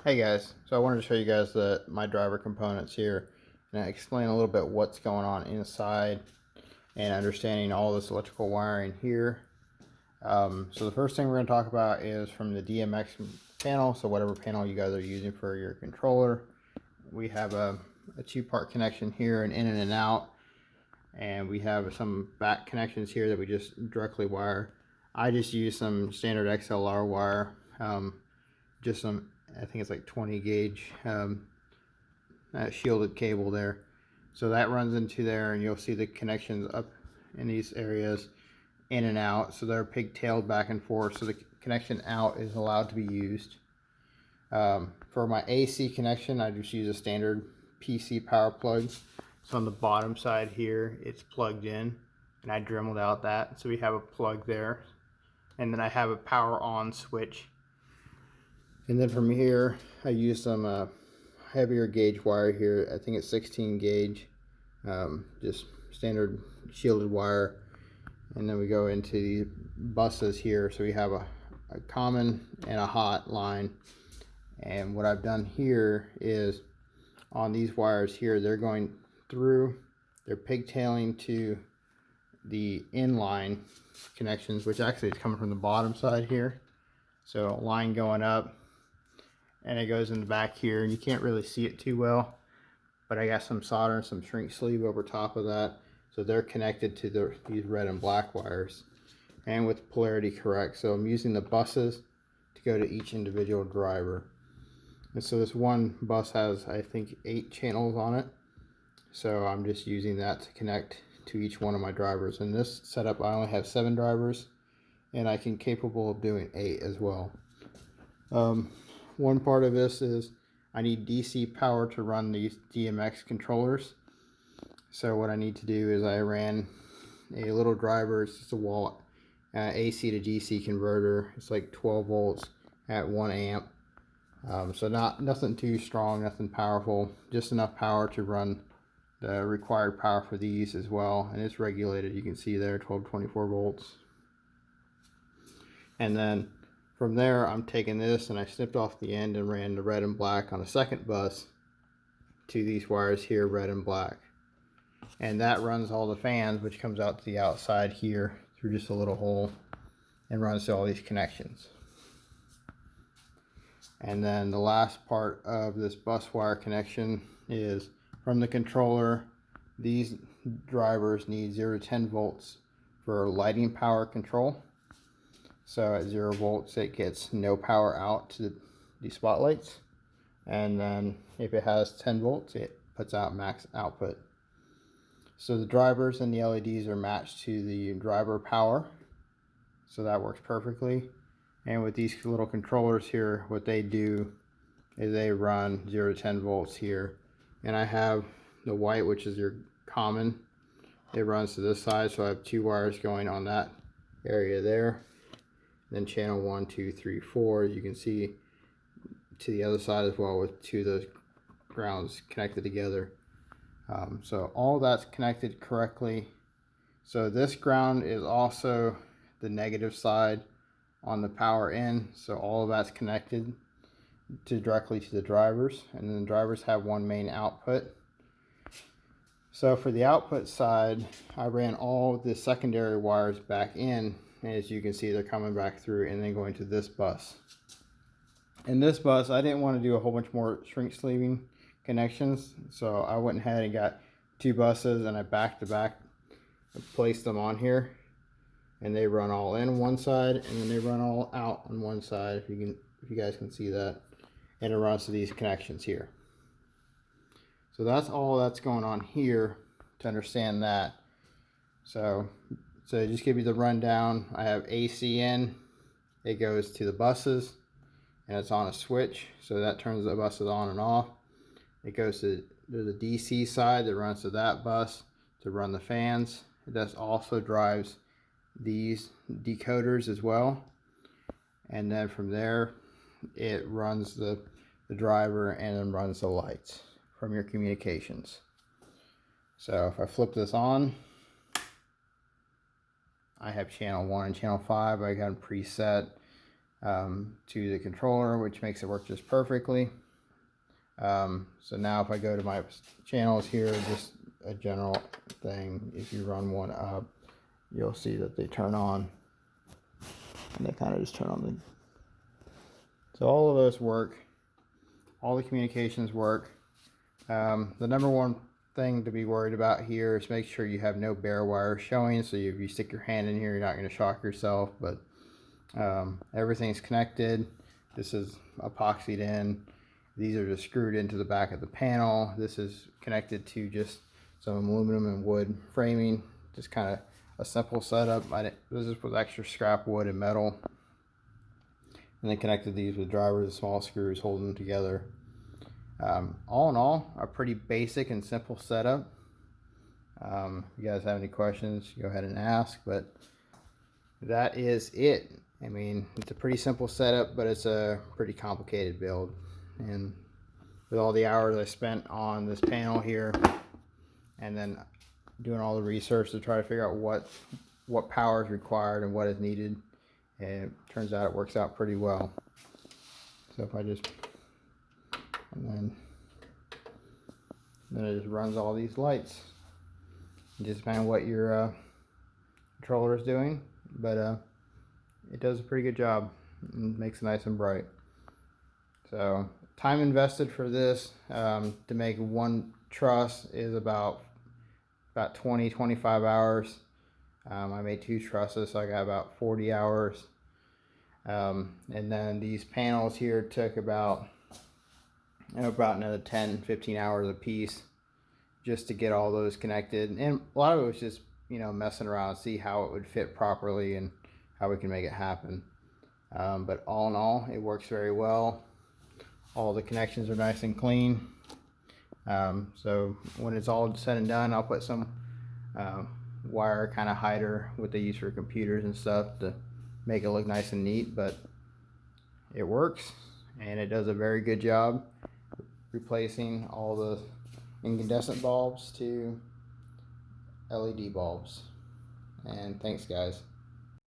Hey guys, so I wanted to show you guys my driver components here and explain a little bit what's going on inside and understanding all this electrical wiring here. So the first thing we're going to talk about is from the DMX panel, so whatever panel you guys are using for your controller. We have a two-part connection here, an in and an out, and we have some back connections here that we just directly wire. I just use some standard XLR wire, just some, I think it's like 20 gauge shielded cable there. So that runs into there, and you'll see the connections up in these areas, in and out. So they're pigtailed back and forth, so the connection out is allowed to be used. For my AC connection, I just use a standard PC power plug. So on the bottom side here, it's plugged in, and I dremeled out that. So we have a plug there. And then I have a power on switch. And then from here, I use some heavier gauge wire here. I think it's 16 gauge, just standard shielded wire. And then we go into the buses here. So we have a common and a hot line. And what I've done here is on these wires here, they're going through, they're pigtailing to the inline connections, which actually is coming from the bottom side here. So line going up, and it goes in the back here, and you can't really see it too well, but I got some solder and some shrink sleeve over top of that, so they're connected to these red and black wires and with polarity correct. So I'm using the buses to go to each individual driver. And so this one bus has, I think, 8 channels on it, so I'm just using that to connect to each one of my drivers. In this setup I only have 7 drivers, and I can capable of doing 8 as well. One part of this is I need DC power to run these DMX controllers. So what I need to do is I ran a little driver. It's just a wall AC to DC converter. It's like 12 volts at 1 amp. So nothing too strong, nothing powerful, just enough power to run the required power for these as well. And it's regulated, you can see there, 1224 volts. And then from there, I'm taking this and I snipped off the end and ran the red and black on a second bus to these wires here, red and black. And that runs all the fans, which comes out to the outside here through just a little hole and runs to all these connections. And then the last part of this bus wire connection is from the controller. These drivers need 0 to 10 volts for lighting power control. So at 0 volts, it gets no power out to the spotlights. And then if it has 10 volts, it puts out max output. So the drivers and the LEDs are matched to the driver power. So that works perfectly. And with these little controllers here, what they do is they run 0 to 10 volts here. And I have the white, which is your common. It runs to this side, so I have 2 wires going on that area there. Then channel 1, 2, 3, 4, you can see to the other side as well with 2 of those grounds connected together. So all that's connected correctly. So this ground is also the negative side on the power in, so all of that's connected directly to the drivers, and then the drivers have one main output. So for the output side, I ran all the secondary wires back in. As you can see, they're coming back through and then going to this bus. In this bus, I didn't want to do a whole bunch more shrink sleeving connections, so I went ahead and got 2 buses and I back to back placed them on here, and they run all in one side and then they run all out on one side, if you guys can see that, and it runs to these connections here. So that's all that's going on here to understand that. So just give you the rundown. I have AC in, it goes to the buses, and it's on a switch, so that turns the buses on and off. It goes to the DC side that runs to that bus to run the fans. It also drives these decoders as well, and then from there it runs the driver and then runs the lights from your communications. So if I flip this on, I have channel 1 and channel 5. I got them preset. to the controller, which makes it work just perfectly. So now if I go to my channels here, just a general thing, if you run one up, you'll see that they turn on, and they kind of just turn on so all of those work, all the communications work. The number one thing to be worried about here is make sure you have no bare wire showing, so if you stick your hand in here, you're not going to shock yourself. But everything's connected. This is epoxied in. These are just screwed into the back of the panel. This is connected to just some aluminum and wood framing. Just kind of a simple setup. This is with extra scrap wood and metal. And then connected these with drivers and small screws holding them together. All in all, a pretty basic and simple setup. If you guys have any questions, go ahead and ask, but that is it. I mean, it's a pretty simple setup, but it's a pretty complicated build. And with all the hours I spent on this panel here, and then doing all the research to try to figure out what power is required and what is needed, and it turns out it works out pretty well. So if I just, and then it just runs all these lights. It just depends on what your controller is doing, but it does a pretty good job and makes it nice and bright. So time invested for this to make one truss is about 20-25 hours. I made 2 trusses, so I got about 40 hours. And then these panels here took about another 10-15 hours a piece just to get all those connected. And a lot of it was just, messing around, see how it would fit properly and how we can make it happen. But all in all, it works very well. All the connections are nice and clean. So when it's all said and done, I'll put some wire kind of hider, what they use for computers and stuff, to make it look nice and neat. But it works, and it does a very good job replacing all the incandescent bulbs to LED bulbs. And thanks, guys.